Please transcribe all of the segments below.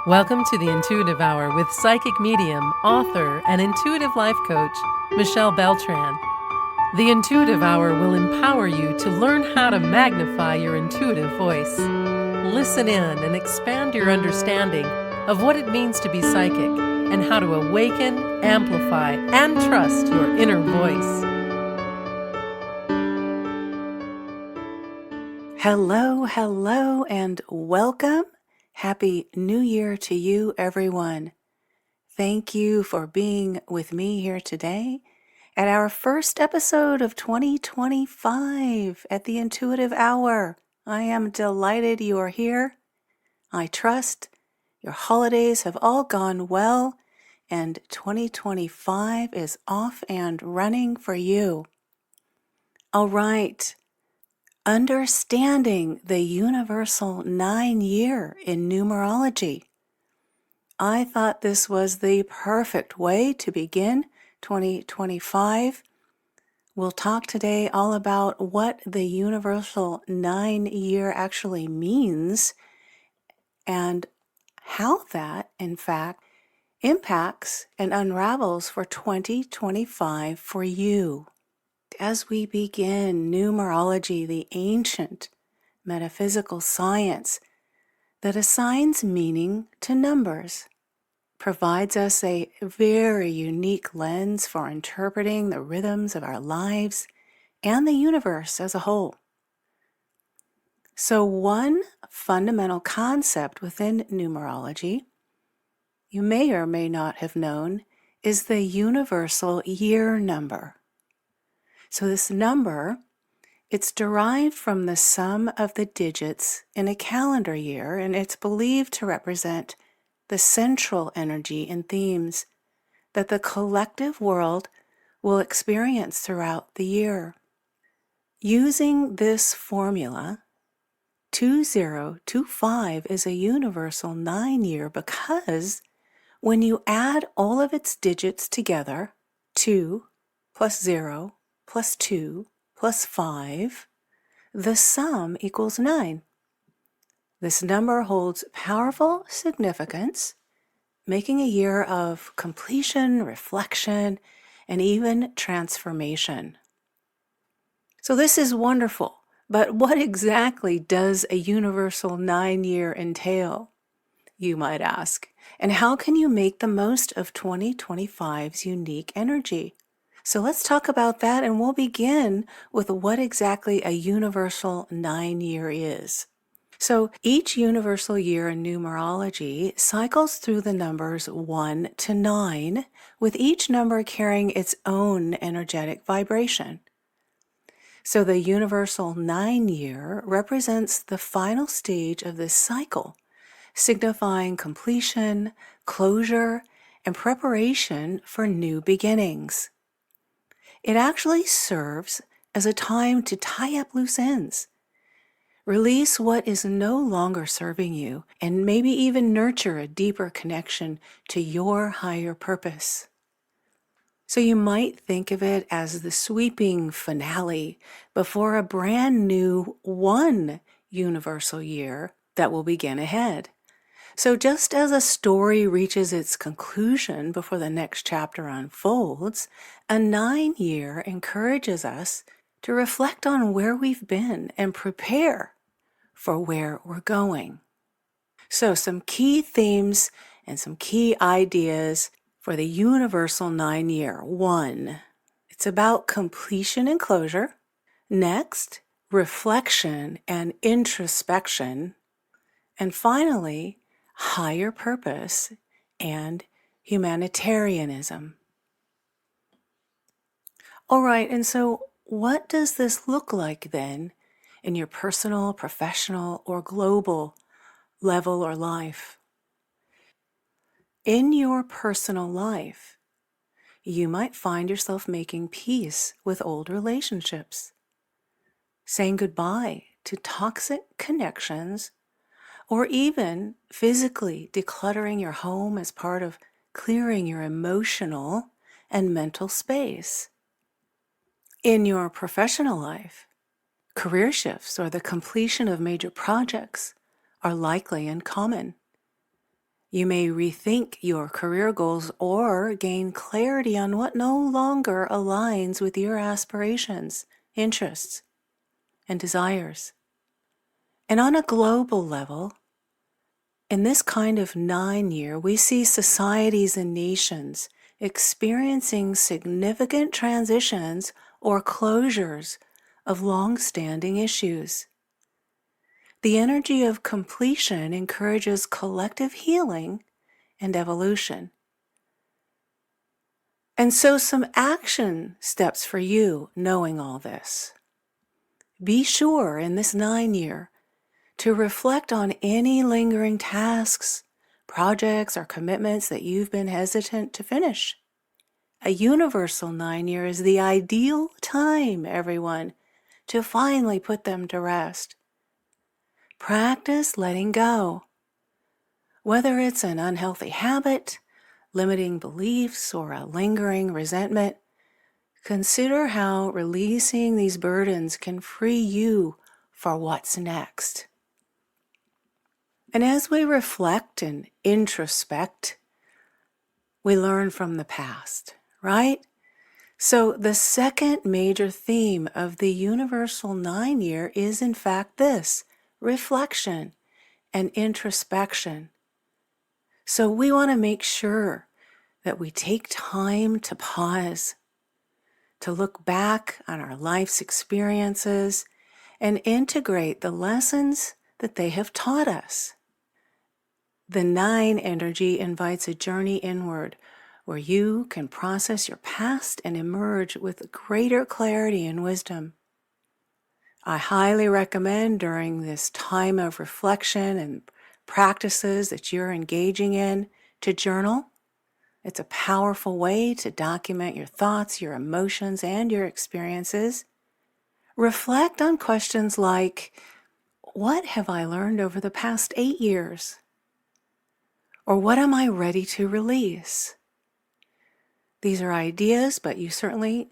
Welcome to the Intuitive Hour with psychic medium, author, and intuitive life coach, Michelle Beltran. The Intuitive Hour will empower you to learn how to magnify your intuitive voice. Listen in and expand your understanding of what it means to be psychic and how to awaken, amplify, and trust your inner voice. Hello, and welcome. Happy New Year to you, everyone. Thank you for being with me here today at our first episode of 2025 at the Intuitive Hour. I am delighted you are here. I trust your holidays have all gone well and 2025 is off and running for you. All right. Understanding the universal 9-year in numerology. I thought this was the perfect way to begin 2025. We'll talk today all about what the universal 9-year actually means and how that, in fact, impacts and unravels for 2025 for you. As we begin numerology, the ancient metaphysical science that assigns meaning to numbers, provides us a very unique lens for interpreting the rhythms of our lives and the universe as a whole. So one fundamental concept within numerology, you may or may not have known, is the universal year number. So this number, it's derived from the sum of the digits in a calendar year, and it's believed to represent the central energy and themes that the collective world will experience throughout the year. Using this formula, 2025 is a universal 9-year because when you add all of its digits together, 2 plus 0 plus 2 plus 5, the sum equals 9. This number holds powerful significance, making a year of completion, reflection, and even transformation. So this is wonderful, but what exactly does a universal 9-year entail, you might ask? And how can you make the most of 2025's unique energy? So let's talk about that, and we'll begin with what exactly a universal 9-year is. So each universal year in numerology cycles through the numbers 1 to 9, with each number carrying its own energetic vibration. So the universal 9-year represents the final stage of this cycle, signifying completion, closure, and preparation for new beginnings. It actually serves as a time to tie up loose ends, release what is no longer serving you, and maybe even nurture a deeper connection to your higher purpose. So you might think of it as the sweeping finale before a brand new one universal year that will begin ahead. So just as a story reaches its conclusion before the next chapter unfolds, a 9-year encourages us to reflect on where we've been and prepare for where we're going. So some key themes and some key ideas for the universal 9-year. 1, it's about completion and closure. Next, reflection and introspection. And finally, higher purpose and humanitarianism. All right, and so what does this look like then in your personal, professional, or global level or life? In your personal life, you might find yourself making peace with old relationships, saying goodbye to toxic connections, or even physically decluttering your home as part of clearing your emotional and mental space. In your professional life, career shifts or the completion of major projects are likely and common. You may rethink your career goals or gain clarity on what no longer aligns with your aspirations, interests, and desires. And on a global level, in this kind of 9-year, we see societies and nations experiencing significant transitions or closures of long-standing issues. The energy of completion encourages collective healing and evolution. And so some action steps for you knowing all this. Be sure in this 9-year to reflect on any lingering tasks, projects, or commitments that you've been hesitant to finish. A universal 9-year is the ideal time, everyone, to finally put them to rest. Practice letting go. Whether it's an unhealthy habit, limiting beliefs, or a lingering resentment, consider how releasing these burdens can free you for what's next. And as we reflect and introspect, we learn from the past, right? So the second major theme of the universal 9-year is in fact this: reflection and introspection. So we want to make sure that we take time to pause, to look back on our life's experiences and integrate the lessons that they have taught us. The 9 energy invites a journey inward where you can process your past and emerge with greater clarity and wisdom. I highly recommend during this time of reflection and practices that you're engaging in to journal. It's a powerful way to document your thoughts, your emotions, and your experiences. Reflect on questions like, what have I learned over the past 8 years? Or what am I ready to release? These are ideas, but you certainly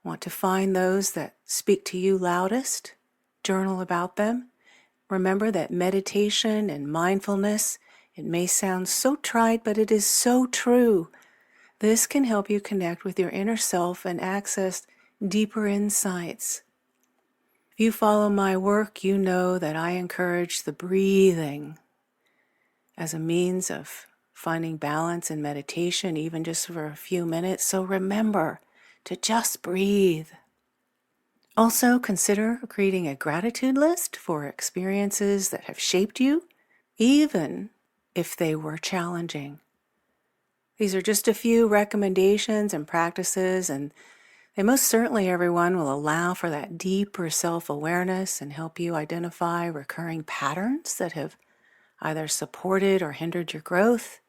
want to find those that speak to you loudest. Journal about them. Remember that meditation and mindfulness, it may sound so trite, but it is so true. This can help you connect with your inner self and access deeper insights. If you follow my work, you know that I encourage the breathing as a means of finding balance in meditation, even just for a few minutes. So remember to just breathe. Also, consider creating a gratitude list for experiences that have shaped you, even if they were challenging. These are just a few recommendations and practices, and they most certainly, everyone, will allow for that deeper self-awareness and help you identify recurring patterns that have either supported or hindered your growth.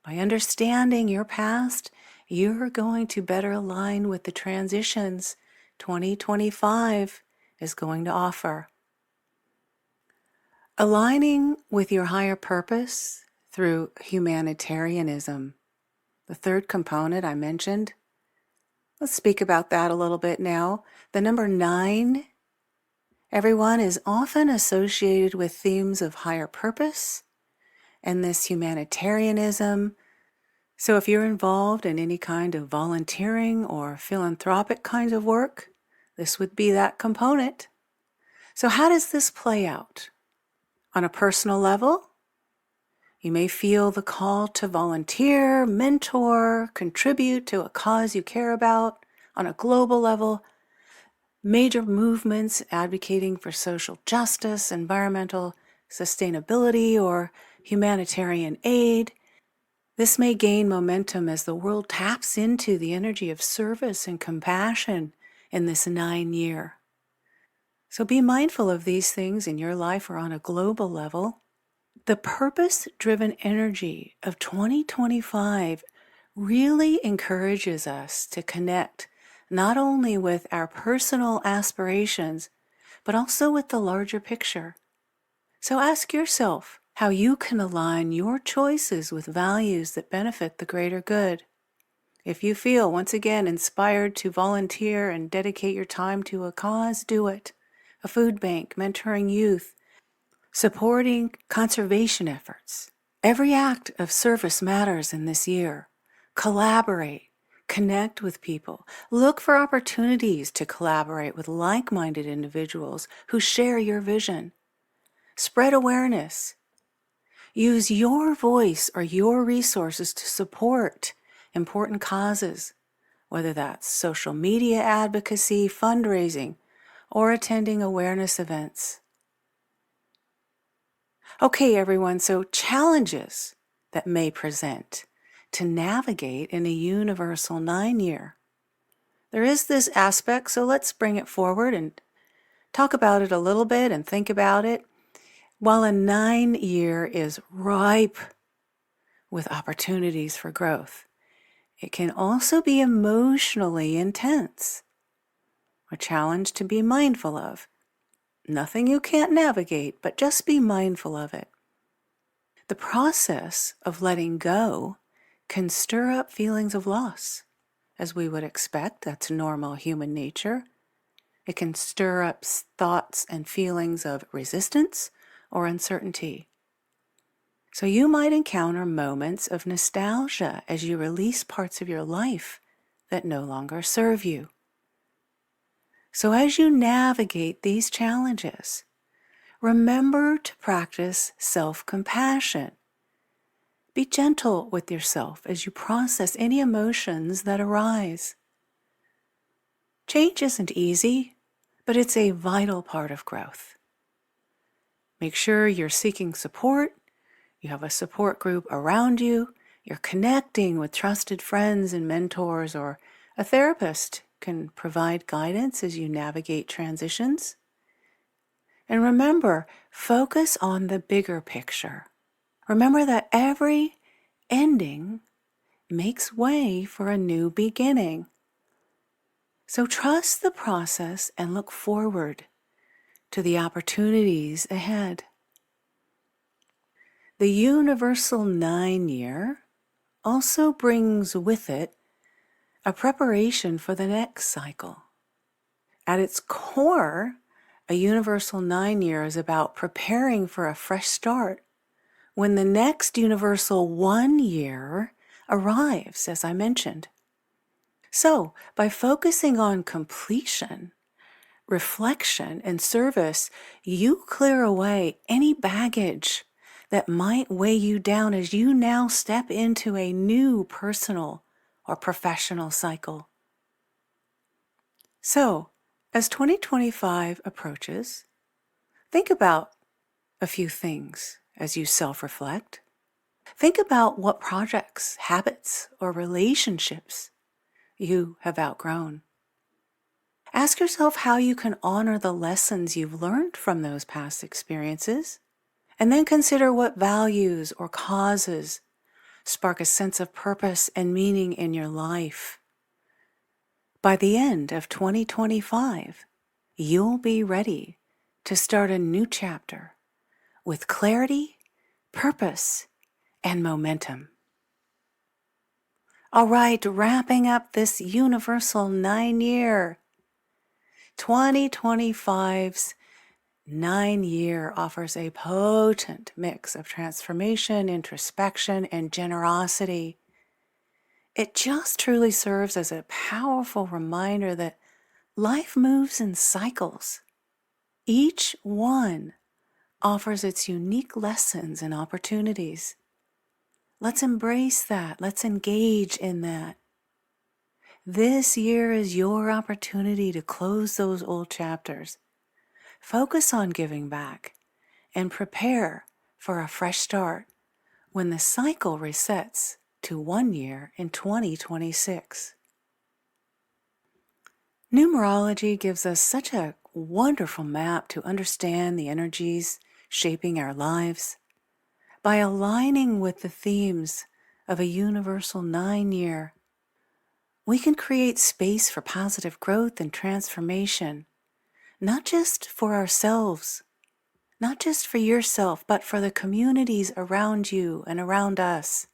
By understanding your past, you're going to better align with the transitions 2025 is going to offer. Aligning with your higher purpose through humanitarianism. The third component I mentioned. Let's speak about that a little bit now. The number 9, everyone, is often associated with themes of higher purpose and this humanitarianism. So if you're involved in any kind of volunteering or philanthropic kinds of work, this would be that component. So how does this play out? On a personal level, you may feel the call to volunteer, mentor, contribute to a cause you care about. On a global level, major movements advocating for social justice, environmental sustainability, or humanitarian aid. This may gain momentum as the world taps into the energy of service and compassion in this 9-year. So be mindful of these things in your life or on a global level. The purpose-driven energy of 2025 really encourages us to connect not only with our personal aspirations, but also with the larger picture. So ask yourself how you can align your choices with values that benefit the greater good. If you feel, once again, inspired to volunteer and dedicate your time to a cause, do it. A food bank, mentoring youth, supporting conservation efforts, Every act of service matters in this year. Collaborate, connect with people, look for opportunities to collaborate with like-minded individuals who share your vision. Spread awareness. Use your voice or your resources to support important causes, whether that's social media advocacy, fundraising, or attending awareness events. Okay, everyone, so challenges that may present to navigate in a universal 9-year. There is this aspect, so let's bring it forward and talk about it a little bit and think about it. While a 9-year is ripe with opportunities for growth, it can also be emotionally intense, a challenge to be mindful of. Nothing you can't navigate, but just be mindful of it. The process of letting go can stir up feelings of loss. As we would expect, that's normal human nature. It can stir up thoughts and feelings of resistance or uncertainty. So you might encounter moments of nostalgia as you release parts of your life that no longer serve you. So as you navigate these challenges, remember to practice self-compassion. Be gentle with yourself as you process any emotions that arise. Change isn't easy, but it's a vital part of growth. Make sure you're seeking support, you have a support group around you, you're connecting with trusted friends and mentors, or a therapist can provide guidance as you navigate transitions. And remember, focus on the bigger picture. Remember that every ending makes way for a new beginning. So trust the process and look forward to the opportunities ahead. The universal 9-year also brings with it a preparation for the next cycle. At its core, a universal 9-year is about preparing for a fresh start when the next universal 1-year arrives, as I mentioned. So, by focusing on completion, reflection, and service, you clear away any baggage that might weigh you down as you now step into a new personal or professional cycle. So, as 2025 approaches, think about a few things as you self-reflect. Think about what projects, habits, or relationships you have outgrown. Ask yourself how you can honor the lessons you've learned from those past experiences, and then consider what values or causes spark a sense of purpose and meaning in your life. By the end of 2025, you'll be ready to start a new chapter with clarity, purpose, and momentum. All right, wrapping up this universal 9-year. 2025's 9-year offers a potent mix of transformation, introspection, and generosity. It just truly serves as a powerful reminder that life moves in cycles. Each one offers its unique lessons and opportunities. Let's embrace that. Let's engage in that. This year is your opportunity to close those old chapters. Focus on giving back and prepare for a fresh start when the cycle resets to 1 year in 2026. Numerology gives us such a wonderful map to understand the energies shaping our lives. By aligning with the themes of a universal 9-year, we can create space for positive growth and transformation, not just for ourselves, not just for yourself, but for the communities around you and around us.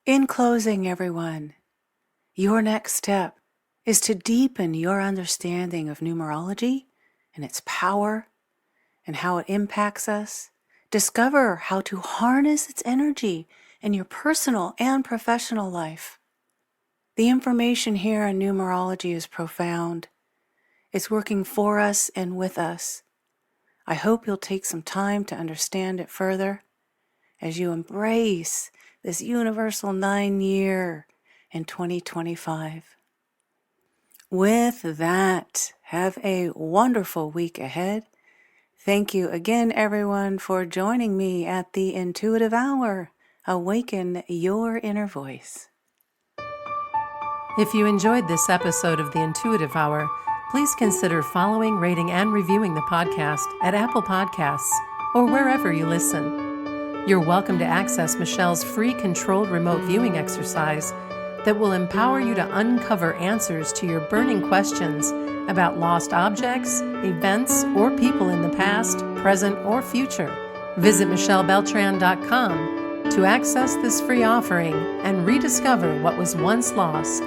In closing, everyone, your next step is to deepen your understanding of numerology and its power and how it impacts us Discover how to harness its energy in your personal and professional life. The information here in numerology is profound. It's working for us and with us. I hope you'll take some time to understand it further as you embrace this universal 9-year in 2025. With that, have a wonderful week ahead. Thank you again, everyone, for joining me at the Intuitive Hour. Awaken your inner voice. If you enjoyed this episode of the Intuitive Hour, please consider following, rating, and reviewing the podcast at Apple Podcasts or wherever you listen. You're welcome to access Michelle's free controlled remote viewing exercise that will empower you to uncover answers to your burning questions about lost objects, events, or people in the past, present, or future. Visit michellebeltran.com to access this free offering and rediscover what was once lost.